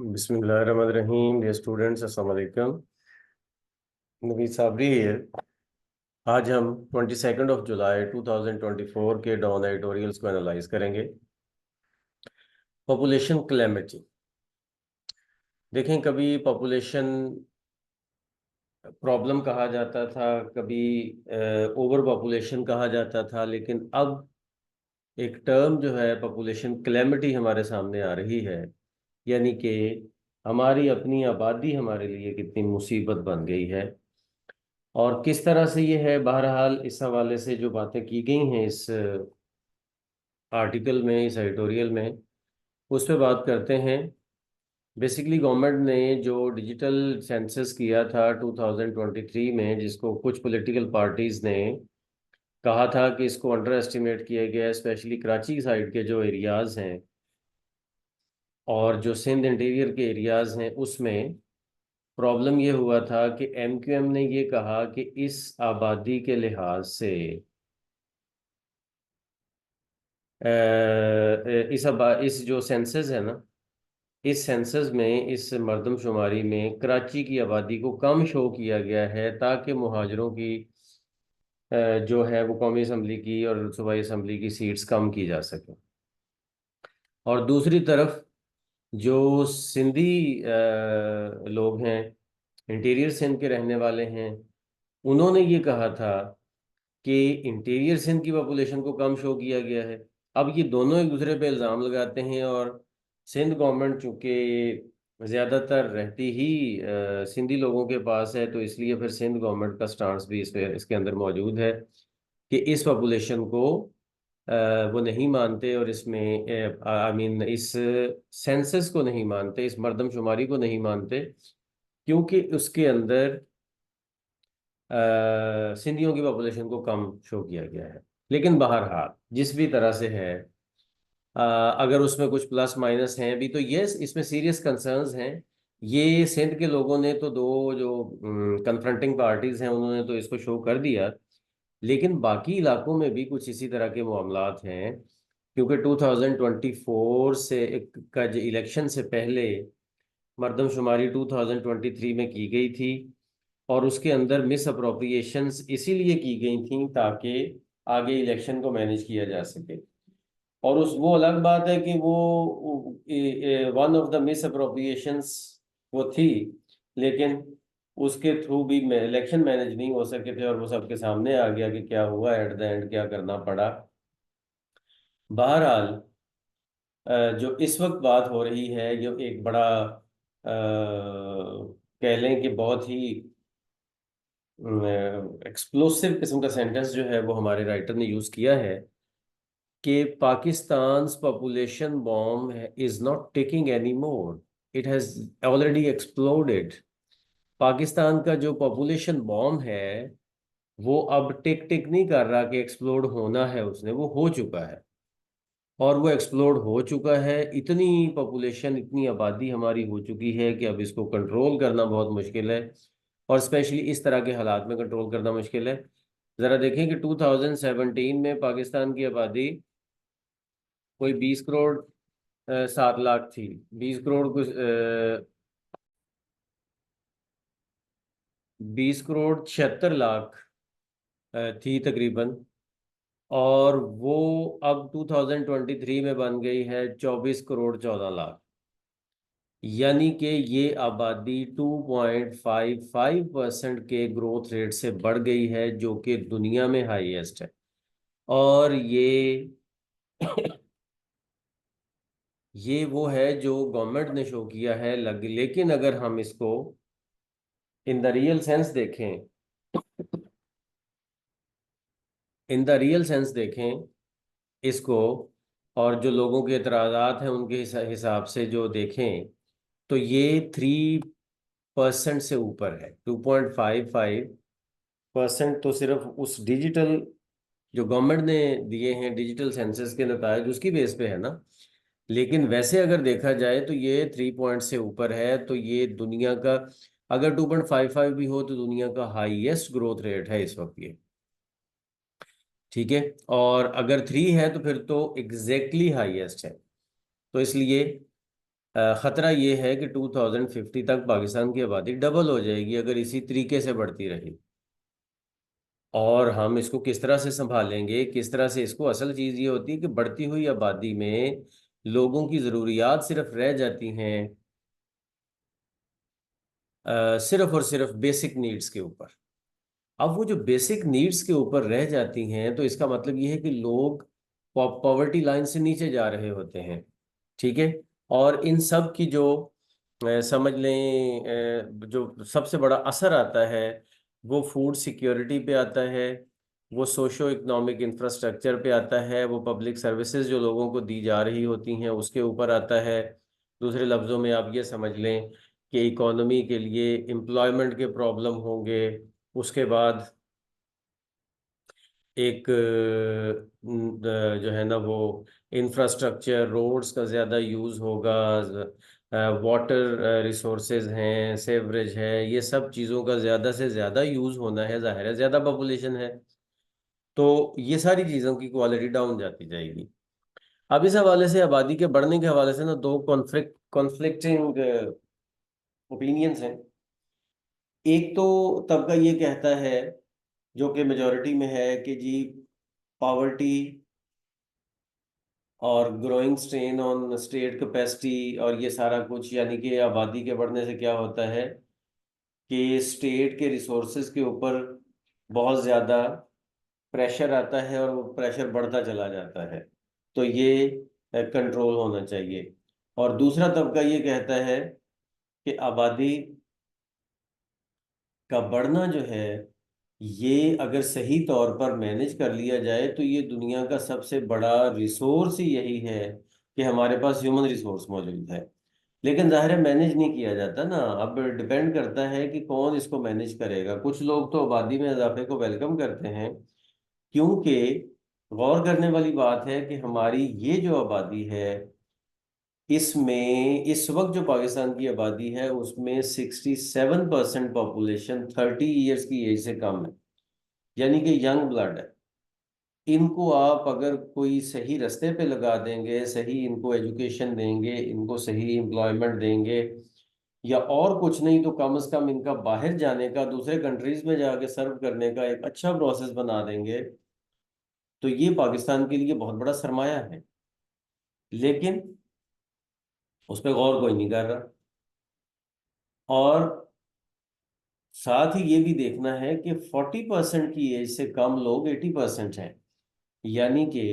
बिस्मिल्लाहिर्रहमानिर्रहीम। Dear students, अस्सलाम वालेकुम। नवीद साबरी है। आज हम 22 जुलाई 2024 के डॉन एडिटोरियल्स को एनालाइज करेंगे। Population calamity. देखें, कभी पॉपुलेशन प्रॉब्लम कहा जाता था, कभी ओवर पॉपुलेशन कहा जाता था, लेकिन अब एक टर्म जो है पॉपुलेशन क्लेमिटी हमारे सामने आ रही है। यानी कि हमारी अपनी आबादी हमारे लिए कितनी मुसीबत बन गई है और किस तरह से ये है। बहरहाल इस हवाले से जो बातें की गई हैं इस आर्टिकल में, इस एडिटोरियल में, उस पर बात करते हैं। बेसिकली गवर्नमेंट ने जो डिजिटल सेंसस किया था 2023 में, जिसको कुछ पॉलिटिकल पार्टीज ने कहा था कि इसको अंडर एस्टिमेट किया गया है, स्पेशली कराची साइड के जो एरियाज हैं और जो सिंध इंटीरियर के एरियाज हैं, उसमें प्रॉब्लम ये हुआ था कि एमक्यूएम ने ये कहा कि इस आबादी के लिहाज से इस जो सेंसस है ना, इस सेंसस में, इस मर्दमशुमारी में कराची की आबादी को कम शो किया गया है ताकि मुहाजिरों की जो है वो कौमी असम्बली की और सूबाई असम्बली की सीट्स कम की जा सके। और दूसरी तरफ जो सिंधी लोग हैं, इंटीरियर सिंध के रहने वाले हैं, उन्होंने ये कहा था कि इंटीरियर सिंध की पॉपुलेशन को कम शो किया गया है। अब ये दोनों एक दूसरे पे इल्ज़ाम लगाते हैं और सिंध गवर्नमेंट चूंकि ज़्यादातर रहती ही सिंधी लोगों के पास है, तो इसलिए फिर सिंध गवर्नमेंट का स्टांस भी इसके अंदर मौजूद है कि इस पॉपुलेशन को वो नहीं मानते और इसमें आई मीन इस सेंसस को नहीं मानते, इस मर्दमशुमारी को नहीं मानते, क्योंकि उसके अंदर सिंधियों की पॉपुलेशन को कम शो किया गया है। लेकिन बहरहाल जिस भी तरह से है, अगर उसमें कुछ प्लस माइनस हैं भी, तो यस, इसमें सीरियस कंसर्न्स हैं। ये सिंध के लोगों ने तो, दो जो कन्फ्रंटिंग पार्टीज हैं, उन्होंने तो इसको शो कर दिया, लेकिन बाकी इलाकों में भी कुछ इसी तरह के मामलात हैं। क्योंकि 2024 से का जो इलेक्शन से पहले मर्दमशुमारी 2023 में की गई थी और उसके अंदर मिस अप्रोप्रिएशंस इसीलिए की गई थी ताकि आगे इलेक्शन को मैनेज किया जा सके। और उस वो अलग बात है कि वो one of the miss appropriations वो थी, लेकिन उसके थ्रू भी इलेक्शन मैनेज नहीं हो सके थे और वो सबके सामने आ गया कि क्या हुआ, एट द एंड क्या करना पड़ा। बहरहाल जो इस वक्त बात हो रही है, जो एक बड़ा कह लें कि बहुत ही एक्सप्लोसिव किस्म का सेंटेंस जो है वो हमारे राइटर ने यूज किया है कि Pakistan population bomb is not ticking any more, it has already exploded. Pakistan का जो पॉपुलेशन बॉम्ब है वो अब टिक टिक नहीं कर रहा कि एक्सप्लोड होना है, उसने वो हो चुका है और वो एक्सप्लोड हो चुका है। इतनी पॉपुलेशन, इतनी आबादी हमारी हो चुकी है कि अब इसको कंट्रोल करना बहुत मुश्किल है और स्पेशली इस तरह के हालात में कंट्रोल करना मुश्किल है। ज़रा देखें कि 2017 में पाकिस्तान की आबादी कोई 20 करोड़ 7 लाख थी। 20 करोड़ कुछ 20 करोड़ 76 लाख थी तकरीबन, और वो अब 2023 में बन गई है 24 करोड़ 14 लाख। यानी कि ये आबादी 2.55% के ग्रोथ रेट से बढ़ गई है, जो कि दुनिया में हाईएस्ट है। और ये वो है जो गवर्नमेंट ने शो किया है लेकिन अगर हम इसको इन द रियल सेंस देखें, इन द रियल सेंस देखें इसको, और जो लोगों के एतराज़ात हैं उनके हिसाब से जो देखें, तो ये 3% से ऊपर है। 2.55% तो सिर्फ उस डिजिटल जो गवर्नमेंट ने दिए हैं डिजिटल सेंसस के नतायज, उसकी बेस पे है ना। लेकिन वैसे अगर देखा जाए तो ये 3 पॉइंट से ऊपर है, तो ये दुनिया का, अगर 2.55 भी हो तो दुनिया का हाईएस्ट ग्रोथ रेट है इस वक्त ये। ठीक है, और अगर 3 है तो फिर तो एग्जैक्टली हाईएस्ट है। तो इसलिए खतरा ये है कि 2050 तक पाकिस्तान की आबादी डबल हो जाएगी अगर इसी तरीके से बढ़ती रही। और हम इसको किस तरह से संभालेंगे, किस तरह से इसको, असल चीज़ ये होती है कि बढ़ती हुई आबादी में लोगों की ज़रूरियात सिर्फ रह जाती हैं सिर्फ और सिर्फ बेसिक नीड्स के ऊपर। अब वो जो बेसिक नीड्स के ऊपर रह जाती हैं तो इसका मतलब ये है कि लोग पॉवर्टी लाइन से नीचे जा रहे होते हैं। ठीक है। और इन सब की जो समझ लें जो सबसे बड़ा असर आता है वो फूड सिक्योरिटी पे आता है, वो सोशो इकोनॉमिक इंफ्रास्ट्रक्चर पे आता है, वो पब्लिक सर्विसेज जो लोगों को दी जा रही होती हैं उसके ऊपर आता है। दूसरे लफ्ज़ों में आप ये समझ लें कि इकोनॉमी के लिए एम्प्लॉयमेंट के प्रॉब्लम होंगे। उसके बाद एक जो है ना वो इंफ्रास्ट्रक्चर रोड्स का ज़्यादा यूज़ होगा, वाटर रिसोर्सेज हैं, सेवरेज है, ये सब चीज़ों का ज़्यादा से ज़्यादा यूज़ होना है, जाहिर है ज़्यादा पॉपुलेशन है तो ये सारी चीज़ों की क्वालिटी डाउन जाती जाएगी। अब इस हवाले से आबादी के बढ़ने के हवाले से ना दो कॉन्फ्लिक्टिंग ओपिनियंस हैं। एक तो तबका ये कहता है जो कि मेजॉरिटी में है कि जी पावर्टी और growing strain on state capacity और ये सारा कुछ, यानी कि आबादी के बढ़ने से क्या होता है कि स्टेट के रिसोर्सेज के ऊपर बहुत ज़्यादा प्रेशर आता है और वो प्रेशर बढ़ता चला जाता है। तो ये कंट्रोल होना चाहिए। और दूसरा तबका ये कहता है कि आबादी का बढ़ना जो है ये अगर सही तौर पर मैनेज कर लिया जाए तो ये दुनिया का सबसे बड़ा रिसोर्स ही यही है कि हमारे पास ह्यूमन रिसोर्स मौजूद है। लेकिन जाहिर है मैनेज नहीं किया जाता ना। अब डिपेंड करता है कि कौन इसको मैनेज करेगा। कुछ लोग तो आबादी में इजाफे को वेलकम करते हैं क्योंकि गौर करने वाली बात है कि हमारी ये जो आबादी है इसमें इस वक्त जो पाकिस्तान की आबादी है उसमें 67% पॉपुलेशन 30 ईयर्स की एज से कम है, यानी कि यंग ब्लड है। इनको आप अगर कोई सही रास्ते पे लगा देंगे, सही इनको एजुकेशन देंगे, इनको सही एम्प्लॉयमेंट देंगे, या और कुछ नहीं तो कम से कम इनका बाहर जाने का, दूसरे कंट्रीज में जाके सर्व करने का एक अच्छा प्रोसेस बना देंगे तो ये पाकिस्तान के लिए बहुत बड़ा सरमाया है। लेकिन उस पर गौर कोई नहीं कर रहा। और साथ ही ये भी देखना है कि 40% की एज से कम लोग 80% हैं, यानी कि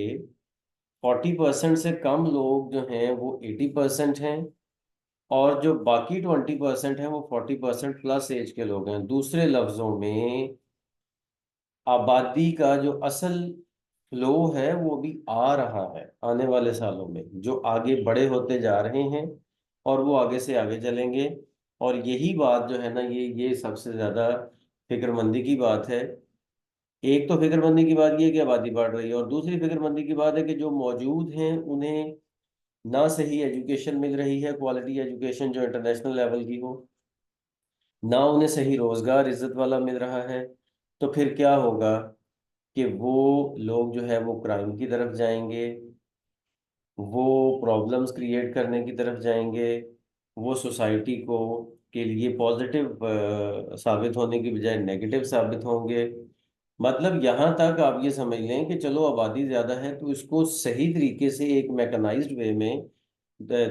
40% से कम लोग जो हैं वो 80% हैं, और जो बाकी 20% हैं वो 40% प्लस एज के लोग हैं। दूसरे लफ्जों में आबादी का जो असल फ्लो है वो भी आ रहा है आने वाले सालों में, जो आगे बड़े होते जा रहे हैं और वो आगे से आगे चलेंगे। और यही बात जो है ना ये सबसे ज्यादा फिक्रमंदी की बात है। एक तो फिक्रमंदी की बात ये है कि आबादी बढ़ रही है, और दूसरी फिक्रमंदी की बात है कि जो मौजूद हैं उन्हें ना सही एजुकेशन मिल रही है, क्वालिटी एजुकेशन जो इंटरनेशनल लेवल की हो, ना उन्हें सही रोजगार इज्जत वाला मिल रहा है। तो फिर क्या होगा कि वो लोग जो है वो क्राइम की तरफ जाएंगे, वो प्रॉब्लम्स क्रिएट करने की तरफ जाएंगे, वो सोसाइटी को के लिए पॉजिटिव साबित होने की बजाय नेगेटिव साबित होंगे। मतलब यहाँ तक आप ये समझ लें कि चलो आबादी ज़्यादा है तो इसको सही तरीके से एक मैकेनाइज्ड वे में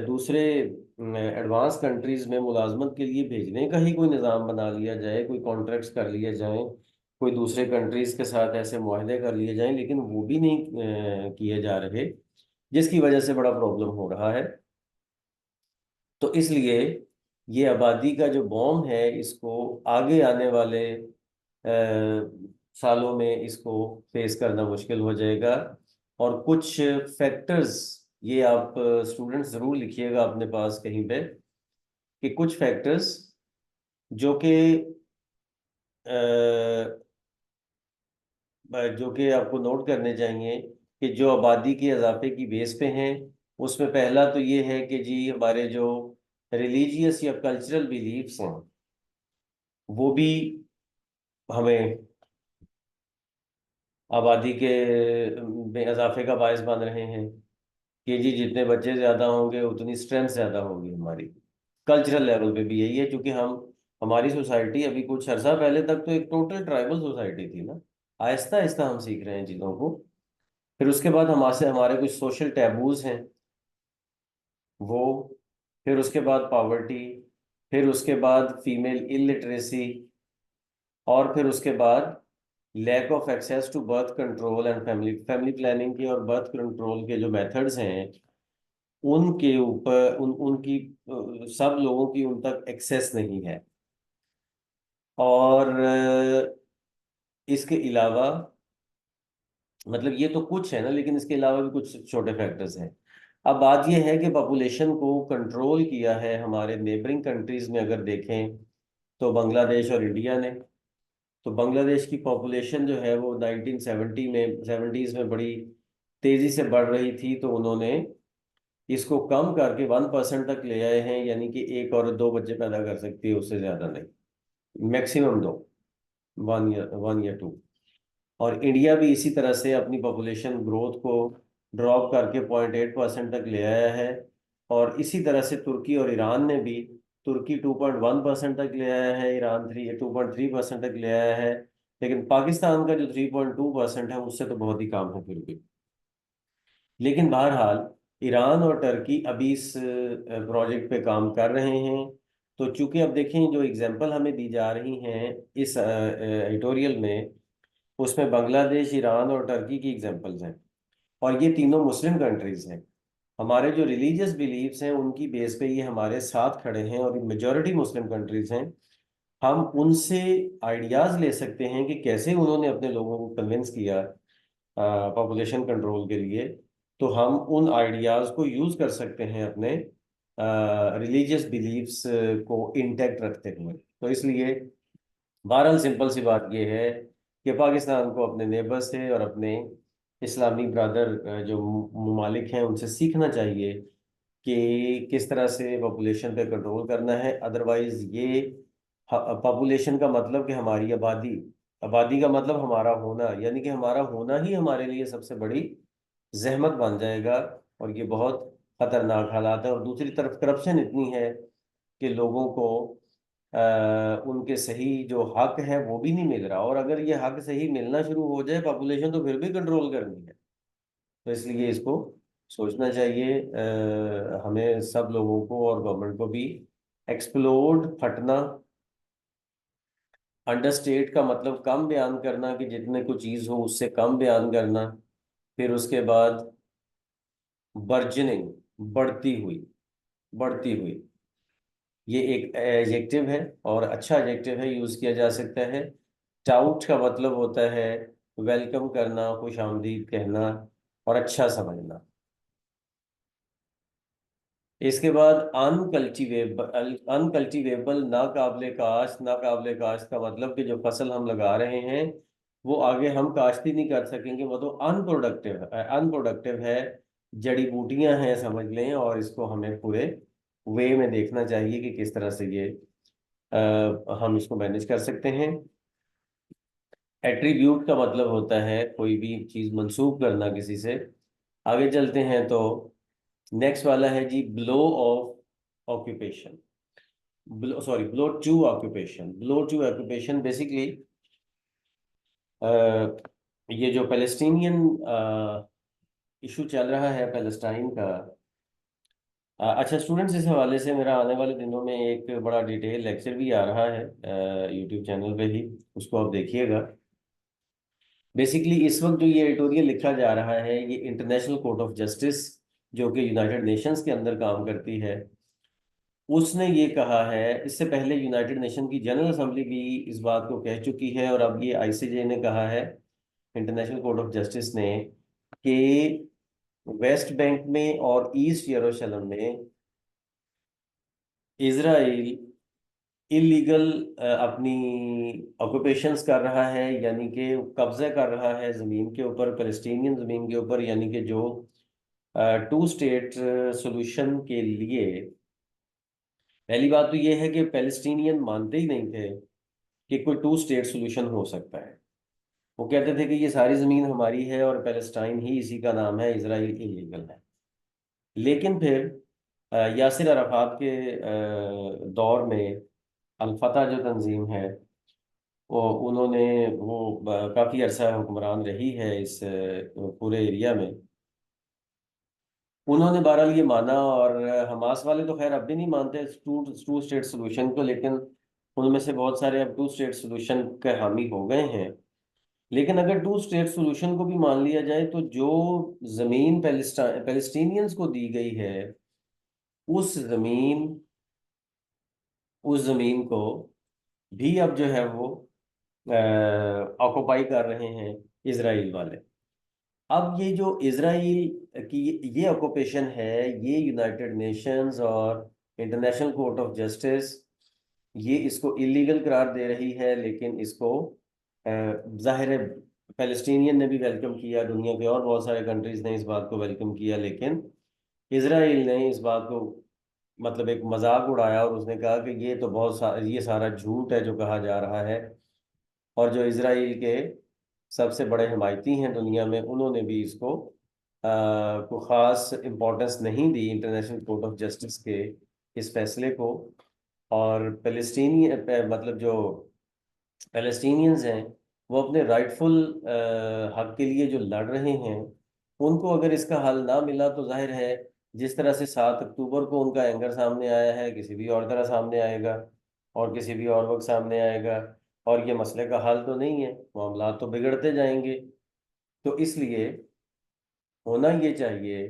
दूसरे एडवांस कंट्रीज में मुलाजमत के लिए भेजने का ही कोई निज़ाम बना लिया जाए, कोई कॉन्ट्रैक्ट्स कर लिए जाएं, कोई दूसरे कंट्रीज के साथ ऐसे मुआहदे कर लिए जाएं, लेकिन वो भी नहीं किए जा रहे, जिसकी वजह से बड़ा प्रॉब्लम हो रहा है। तो इसलिए ये आबादी का जो बॉम है इसको आगे आने वाले सालों में इसको फेस करना मुश्किल हो जाएगा। और कुछ फैक्टर्स, ये आप स्टूडेंट्स ज़रूर लिखिएगा अपने पास कहीं पे, कि कुछ फैक्टर्स जो कि जो कि आपको नोट करने चाहिए कि जो आबादी के इजाफे की बेस पे हैं। उसमें पहला तो ये है कि जी हमारे जो रिलीजियस या कल्चरल बिलीफ्स हैं वो भी हमें आबादी के में इजाफे का बायस बन रहे हैं। केजी जितने बच्चे ज्यादा होंगे उतनी स्ट्रेंथ ज्यादा होगी हमारी। कल्चरल लेवल पे भी यही है, क्योंकि हम हमारी सोसाइटी अभी कुछ अर्सा पहले तक तो एक टोटल ट्राइबल सोसाइटी थी ना। आहिस्ता आहिस्ता हम सीख रहे हैं चीज़ों को। फिर उसके बाद हमारे हमारे कुछ सोशल टैबूज हैं वो, फिर उसके बाद पॉवर्टी, फिर उसके बाद फीमेल इलिटरेसी, और फिर उसके बाद lack of access to birth control and family family planning के और बर्थ कंट्रोल के जो मेथड्स हैं उनके ऊपर उनकी सब लोगों की उन तक एक्सेस नहीं है। और इसके अलावा, मतलब ये तो कुछ है ना, लेकिन इसके अलावा भी कुछ छोटे फैक्टर्स हैं। अब बात यह है कि पॉपुलेशन को कंट्रोल किया है हमारे नेबरिंग कंट्रीज में अगर देखें तो बांग्लादेश और इंडिया ने। तो बांग्लादेश की पॉपुलेशन जो है वो 1970 में 70s में बड़ी तेजी से बढ़ रही थी, तो उन्होंने इसको कम करके 1% तक ले आए हैं, यानी कि एक और दो बच्चे पैदा कर सकती है, उससे ज्यादा नहीं, मैक्सिमम दो, 1 या 2। और इंडिया भी इसी तरह से अपनी पॉपुलेशन ग्रोथ को ड्रॉप करके 0.8% तक ले आया है। और इसी तरह से तुर्की और ईरान ने भी, तुर्की 2.1% तक ले आया है, ईरान 2.3% तक ले आया है। लेकिन पाकिस्तान का जो 3.2% है उससे तो बहुत ही कम है फिर भी। लेकिन बहरहाल ईरान और टर्की अभी इस प्रोजेक्ट पे काम कर रहे हैं। तो चूंकि अब देखें जो एग्जांपल हमें दी जा रही हैं इस एडिटोरियल में, उसमें बांग्लादेश, ईरान और टर्की की एग्जांपल्स हैं। और ये तीनों मुस्लिम कंट्रीज हैं। हमारे जो रिलीजियस बिलीव्स हैं उनकी बेस पे ये हमारे साथ खड़े हैं, और मेजॉरिटी मुस्लिम कंट्रीज हैं। हम उनसे आइडियाज ले सकते हैं कि कैसे उन्होंने अपने लोगों को कन्विंस किया पॉपुलेशन कंट्रोल के लिए। तो हम उन आइडियाज को यूज कर सकते हैं अपने रिलीजियस बिलीव्स को इंटैक्ट रखते हुए। तो इसलिए बहरहाल सिंपल सी बात यह है कि पाकिस्तान को अपने नेबर से और अपने इस्लामी ब्रदर जो ममालिक हैं उनसे सीखना चाहिए कि किस तरह से पॉपुलेशन पे कंट्रोल करना है। अदरवाइज ये पॉपुलेशन का मतलब कि हमारी आबादी, आबादी का मतलब हमारा होना, यानी कि हमारा होना ही हमारे लिए सबसे बड़ी जहमत बन जाएगा। और ये बहुत खतरनाक हालात है। और दूसरी तरफ करप्शन इतनी है कि लोगों को उनके सही जो हक है वो भी नहीं मिल रहा। और अगर ये हक सही मिलना शुरू हो जाए पॉपुलेशन तो फिर भी कंट्रोल करनी है। तो इसलिए इसको सोचना चाहिए हमें सब लोगों को और गवर्नमेंट को भी। एक्सप्लोड, फटना, अंडरस्टेट का मतलब कम बयान करना, कि जितने को चीज़ हो उससे कम बयान करना। फिर उसके बाद बर्जनिंग, बढ़ती हुई, बढ़ती हुई, ये एक एडजेक्टिव है और अच्छा एडजेक्टिव है, यूज किया जा सकता है। टाउट का मतलब होता है वेलकम करना, खुशामदीद कहना और अच्छा समझना। इसके बाद अनकल्टीवेबल, अनकल्टीवेबल, नाकाबिले काश्त। नाकाबिले काश्त का मतलब कि जो फसल हम लगा रहे हैं वो आगे हम काश्त ही नहीं कर सकेंगे, वो तो अनप्रोडक्टिव अनप्रोडक्टिव है। जड़ी बूटियां हैं समझ लें, और इसको हमें पूरे वे में देखना चाहिए कि किस तरह से ये हम इसको मैनेज कर सकते हैं। एट्रीब्यूट का मतलब होता है कोई भी चीज मंसूब करना किसी से। आगे चलते हैं तो नेक्स्ट वाला है जी, blow of occupation. Blow, sorry, blow to occupation. Blow to occupation basically ये जो पैलेस्टीनियन इशू चल रहा है पैलेस्टाइन का। अच्छा स्टूडेंट्स, इस हवाले से मेरा आने वाले दिनों में एक बड़ा डिटेल लेक्चर भी आ रहा है यूट्यूब चैनल पे ही, उसको आप देखिएगा। बेसिकली इस वक्त जो ये एडिटोरियल लिखा जा रहा है ये इंटरनेशनल कोर्ट ऑफ जस्टिस, जो कि यूनाइटेड नेशंस के अंदर काम करती है, उसने ये कहा है। इससे पहले यूनाइटेड नेशन की जनरल असेंबली भी इस बात को कह चुकी है, और अब ये आईसीजे ने कहा है, इंटरनेशनल कोर्ट ऑफ जस्टिस ने, कि वेस्ट बैंक में और ईस्ट यरूशलेम में इजराइल इलीगल अपनी ऑक्यूपेशंस कर रहा है, यानी कि कब्जा कर रहा है ज़मीन के ऊपर, फ़लस्तीनियन ज़मीन के ऊपर। यानी कि जो टू स्टेट सॉल्यूशन के लिए, पहली बात तो ये है कि पैलेस्टीनियन मानते ही नहीं थे कि कोई टू स्टेट सॉल्यूशन हो सकता है। वो कहते थे कि ये सारी ज़मीन हमारी है और पैलेस्टाइन ही इसी का नाम है, इजराइल इलीगल है। लेकिन फिर यासिर अराफात के दौर में अल फतह जो तंजीम है, वो उन्होंने वो काफ़ी अरसा हुक्मरान रही है इस पूरे एरिया में। उन्होंने बहरहाल ये माना, और हमास वाले तो खैर अब भी नहीं मानते टू स्टेट सोल्यूशन को, लेकिन उनमें से बहुत सारे अब टू स्टेट सोल्यूशन के हामी हो गए हैं। लेकिन अगर टू स्टेट सोल्यूशन को भी मान लिया जाए, तो जो जमीन पैलेस्टीनियंस को दी गई है, उस जमीन उस जमीन को भी अब जो है वो ऑक्युपाई कर रहे हैं इसराइल वाले। अब ये जो इसराइल की ये ऑक्युपेशन है, ये यूनाइटेड नेशंस और इंटरनेशनल कोर्ट ऑफ जस्टिस ये इसको इलीगल करार दे रही है। लेकिन इसको जाहिर है पैलेस्टीनियन ने भी वेलकम किया, दुनिया के और बहुत सारे कंट्रीज ने इस बात को वेलकम किया, लेकिन इसराइल ने इस बात को मतलब एक मजाक उड़ाया, और उसने कहा कि ये तो ये सारा झूठ है जो कहा जा रहा है। और जो इसराइल के सबसे बड़े हिमायती हैं दुनिया में, उन्होंने भी इसको को ख़ास इम्पोर्टेंस नहीं दी, इंटरनेशनल कोर्ट ऑफ जस्टिस के इस फैसले को। और मतलब जो पैलेस्टीनियंस हैं, वो अपने राइटफुल हक के लिए जो लड़ रहे हैं, उनको अगर इसका हल ना मिला तो जाहिर है जिस तरह से 7 अक्टूबर को उनका एंगर सामने आया है, किसी भी और तरह सामने आएगा, और किसी भी और वक्त सामने आएगा। और ये मसले का हल तो नहीं है, मामला तो बिगड़ते जाएंगे। तो इसलिए होना ये चाहिए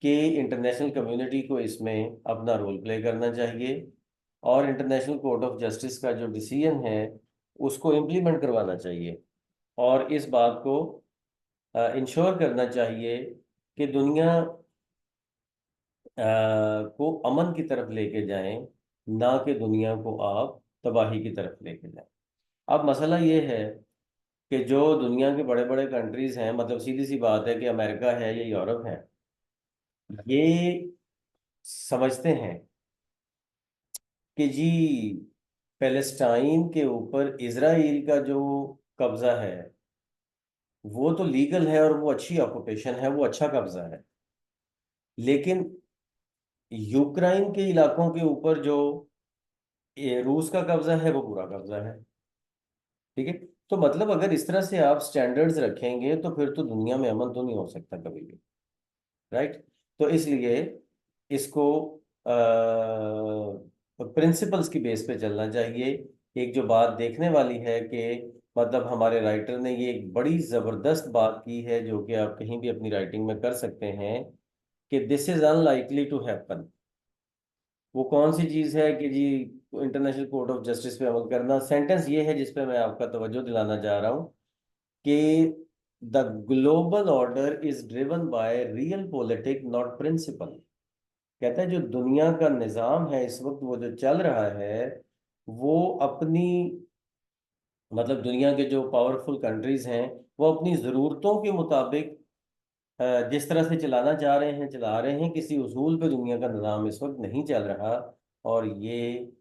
कि इंटरनेशनल कम्युनिटी को इसमें अपना रोल प्ले करना चाहिए, और इंटरनेशनल कोर्ट ऑफ जस्टिस का जो डिसीजन है उसको इम्प्लीमेंट करवाना चाहिए, और इस बात को इंश्योर करना चाहिए कि दुनिया को अमन की तरफ लेके जाएं, ना कि दुनिया को आप तबाही की तरफ लेके जाएं। अब मसला ये है कि जो दुनिया के बड़े बड़े कंट्रीज हैं, मतलब सीधी सी बात है कि अमेरिका है या यूरोप है, ये समझते हैं कि जी पैलेस्टाइन के ऊपर इसराइल का जो कब्जा है वो तो लीगल है, और वो अच्छी ऑक्युपेशन है, वो अच्छा कब्जा है। लेकिन यूक्रेन के इलाकों के ऊपर जो ये रूस का कब्जा है, वो पूरा कब्जा है। ठीक है। तो मतलब अगर इस तरह से आप स्टैंडर्ड्स रखेंगे, तो फिर तो दुनिया में अमन तो नहीं हो सकता कभी भी। राइट। तो इसलिए इसको प्रिंसिपल्स की बेस पे चलना चाहिए। एक जो बात देखने वाली है कि मतलब हमारे राइटर ने ये एक बड़ी जबरदस्त बात की है, जो कि आप कहीं भी अपनी राइटिंग में कर सकते हैं, कि this is unlikely to happen. वो कौन सी चीज है कि जी इंटरनेशनल कोर्ट ऑफ जस्टिस पे अमल करना, सेंटेंस ये है जिसपे मैं आपका तवज्जो दिलाना चाह रहा हूँ कि the global order is driven by realpolitik not principle. कहता है जो दुनिया का निज़ाम है इस वक्त, वो जो चल रहा है, वो अपनी मतलब दुनिया के जो पावरफुल कंट्रीज हैं, वो अपनी ज़रूरतों के मुताबिक जिस तरह से चलाना चाह रहे हैं चला रहे हैं। किसी उसूल पे दुनिया का निज़ाम इस वक्त नहीं चल रहा, और ये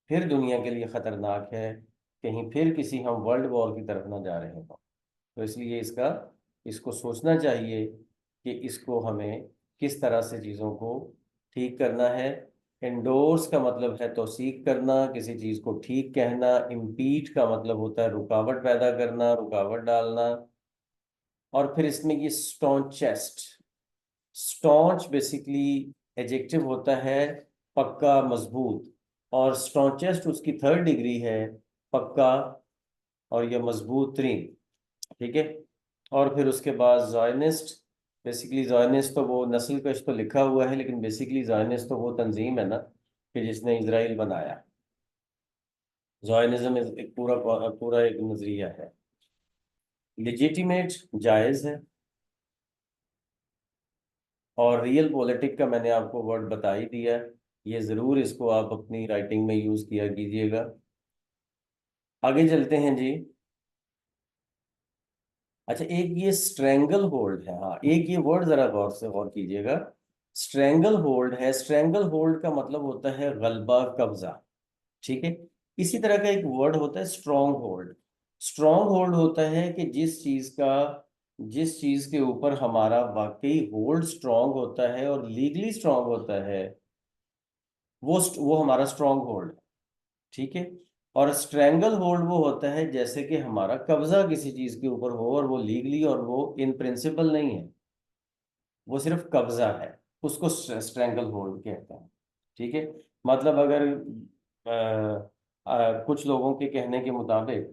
फिर दुनिया के लिए ख़तरनाक है, कहीं फिर किसी हम वर्ल्ड वॉर की तरफ ना जा रहे हो। तो इसलिए इसको सोचना चाहिए कि इसको हमें किस तरह से चीज़ों को ठीक करना है। इंडोर्स का मतलब है तौसीक करना, किसी चीज़ को ठीक कहना। इम्पीट का मतलब होता है रुकावट पैदा करना, रुकावट डालना। और फिर इसमें ये स्टॉन्चेस्ट, स्टॉन्च बेसिकली एजेक्टिव होता है, पक्का मजबूत, और स्टॉन्चेस्ट उसकी थर्ड डिग्री है, पक्का और यह मजबूत तरीन। ठीक है। और फिर उसके बाद जायनिस्ट, बेसिकली जायनिस्ट तो वो नस्ल कश तो लिखा हुआ है, लेकिन बेसिकली जायनिस्ट तो वो तंजीम है ना कि जिसने इसराइल बनाया। जायनिज्म एक पूरा पूरा एक नजरिया है। लिजिटिमेट जायज है, और रियल पॉलिटिक का मैंने आपको वर्ड बता ही दिया। ये ज़रूर इसको आप अपनी राइटिंग में यूज़ किया कीजिएगा। आगे चलते हैं जी। अच्छा, एक ये स्ट्रेंगल होल्ड है, हाँ एक ये वर्ड जरा गौर से गौर कीजिएगा। स्ट्रेंगल होल्ड है, स्ट्रेंगल होल्ड का मतलब होता है गलबा, कब्जा। ठीक है। इसी तरह का एक वर्ड होता है स्ट्रॉन्ग होल्ड। स्ट्रॉन्ग होल्ड होता है कि जिस चीज का जिस चीज के ऊपर हमारा वाकई होल्ड स्ट्रांग होता है और लीगली स्ट्रांग होता है, वो हमारा स्ट्रांग होल्ड है। ठीक है। और स्ट्रैंगल होल्ड वो होता है जैसे कि हमारा कब्जा किसी चीज के ऊपर हो और वो लीगली और वो इन प्रिंसिपल नहीं है, वो सिर्फ कब्जा है, उसको स्ट्रैंगल होल्ड कहते हैं। ठीक है। मतलब अगर कुछ लोगों के कहने के मुताबिक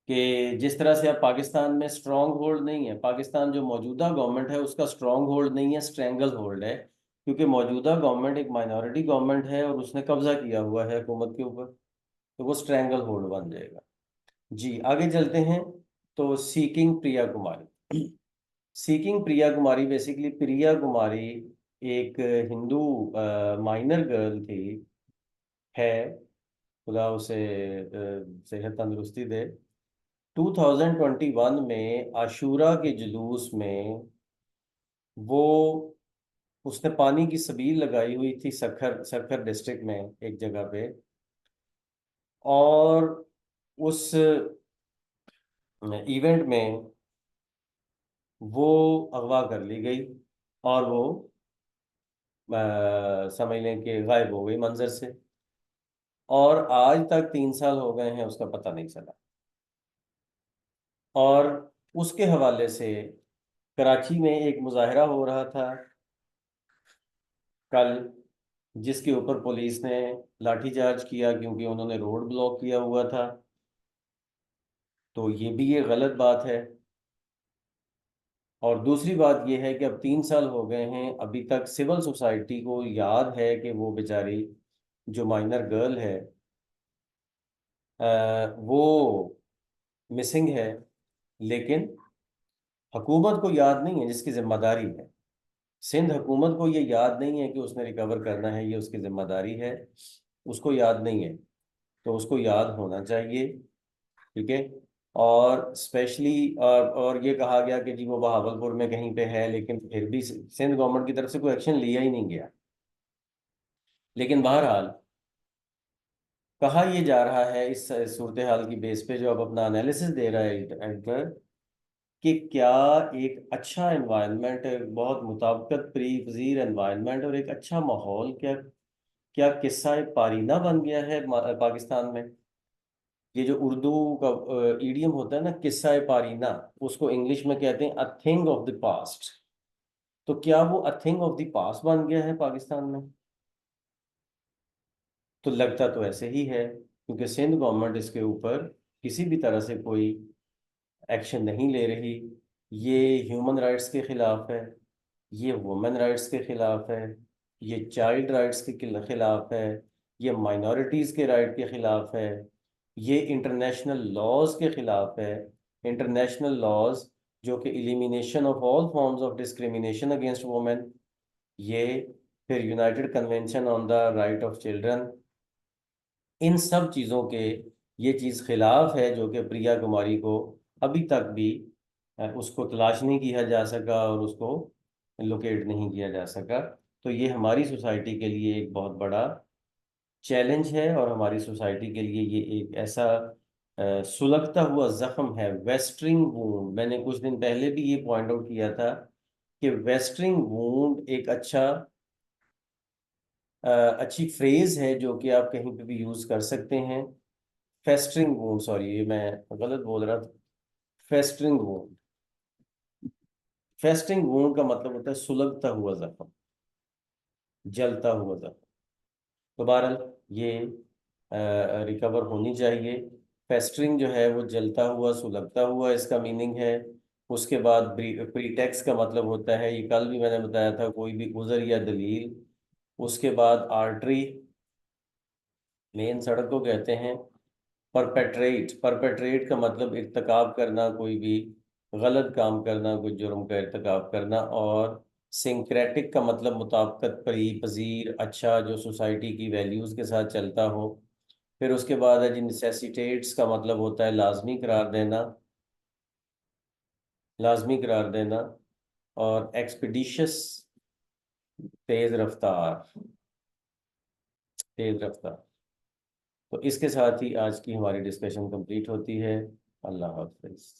कि जिस तरह से अब पाकिस्तान में स्ट्रांग होल्ड नहीं है, पाकिस्तान जो मौजूदा गवर्नमेंट है उसका स्ट्रांग होल्ड नहीं है, स्ट्रैंगल होल्ड है, क्योंकि मौजूदा गवर्नमेंट एक माइनॉरिटी गवर्नमेंट है और उसने कब्जा किया हुआ है हुकूमत के ऊपर, तो वो स्ट्रैंगल होल्ड बन जाएगा। जी आगे चलते हैं। तो seeking Priya Kumari. Seeking Priya Kumari, basically Priya Kumari एक हिंदू माइनर गर्ल थी, है, खुदा उसे सेहत तंदुरुस्ती दे। 2021 में आशूरा के जुलूस में वो उसने पानी की छबील लगाई हुई थी सखर सखर डिस्ट्रिक्ट में एक जगह पे, और उस इवेंट में वो अगवा कर ली गई और वो समझ लें कि गायब हो गई मंजर से, और आज तक 3 साल हो गए हैं उसका पता नहीं चला। और उसके हवाले से कराची में एक मुजाहरा हो रहा था कल, जिसके ऊपर पुलिस ने लाठीचार्ज किया क्योंकि उन्होंने रोड ब्लॉक किया हुआ था। तो ये भी ये गलत बात है। और दूसरी बात ये है कि अब 3 साल हो गए हैं, अभी तक सिविल सोसाइटी को याद है कि वो बेचारी जो माइनर गर्ल है वो मिसिंग है, लेकिन हुकूमत को याद नहीं है जिसकी जिम्मेदारी है। सिंध हुकूमत को ये याद नहीं है कि उसने रिकवर करना है, ये उसकी जिम्मेदारी है, उसको याद नहीं है, तो उसको याद होना चाहिए। ठीक है। और स्पेशली और ये कहा गया कि जी वो बहावलपुर में कहीं पे है, लेकिन फिर भी सिंध गवर्नमेंट की तरफ से कोई एक्शन लिया ही नहीं गया। लेकिन बहरहाल कहा यह जा रहा है इस सूरत हाल की बेस पे जो अब अपना एनालिसिस दे रहा है एडिटर, कि क्या एक अच्छा एनवायरनमेंट, बहुत मुताबिकत पजीर एनवायरनमेंट और एक अच्छा माहौल, क्या क्या किस्सा पारीना बन गया है पाकिस्तान में। ये जो उर्दू का ईडियम होता है ना, किस्सा पारीना, उसको इंग्लिश में कहते हैं a thing of the past. तो क्या वो a thing of the past बन गया है पाकिस्तान में? तो लगता तो ऐसे ही है, क्योंकि सिंध गवर्नमेंट इसके ऊपर किसी भी तरह से कोई एक्शन नहीं ले रही। ये ह्यूमन राइट्स के खिलाफ है, ये वुमेन राइट्स के खिलाफ है, ये चाइल्ड राइट्स के खिलाफ है, ये माइनॉरिटीज़ के राइट के खिलाफ है, ये इंटरनेशनल लॉज के खिलाफ है। इंटरनेशनल लॉज जो कि elimination of all forms of discrimination against women, ये फिर united convention on the right of children, इन सब चीज़ों के ये चीज़ खिलाफ है, जो कि प्रिया कुमारी को अभी तक भी उसको तलाश नहीं किया जा सका और उसको लोकेट नहीं किया जा सका। तो ये हमारी सोसाइटी के लिए एक बहुत बड़ा चैलेंज है, और हमारी सोसाइटी के लिए ये एक ऐसा सुलगता हुआ जख्म है, वेस्टरिंग वूंड। मैंने कुछ दिन पहले भी ये पॉइंट आउट किया था कि वेस्टरिंग वूंड एक अच्छी फ्रेज है जो कि आप कहीं पे भी यूज कर सकते हैं। फेस्टरिंग वूंड, सॉरी ये मैं गलत बोल रहा था। फेस्टरिंग वूंड, फेस्टिंग वूंड का मतलब होता है सुलगता हुआ जख्म, जलता हुआ जख्म। तो बहरहाल ये रिकवर होनी चाहिए। फेस्टरिंग जो है वो जलता हुआ सुलगता हुआ इसका मीनिंग है। उसके बाद प्रीटेक्स का मतलब होता है, ये कल भी मैंने बताया था, कोई भी उज़र या दलील। उसके बाद आर्टरी, मेन सड़क को कहते हैं। परपेट्रेट, परपेट्रेट का मतलब इर्तकाब करना, कोई भी गलत काम करना, कोई जुर्म का इर्तकाब करना। और सिंक्रेटिक का मतलब मुताबिकत परी पजीर, अच्छा, जो सोसाइटी की वैल्यूज़ के साथ चलता हो। फिर उसके बाद है जी नेसेसिटेट्स का मतलब होता है लाजमी करार देना, लाजमी करार देना। और एक्सपीडिशियस, तेज रफ्तार, तेज रफ्तार। तो इसके साथ ही आज की हमारी डिस्कशन कंप्लीट होती है। अल्लाह हाफिज।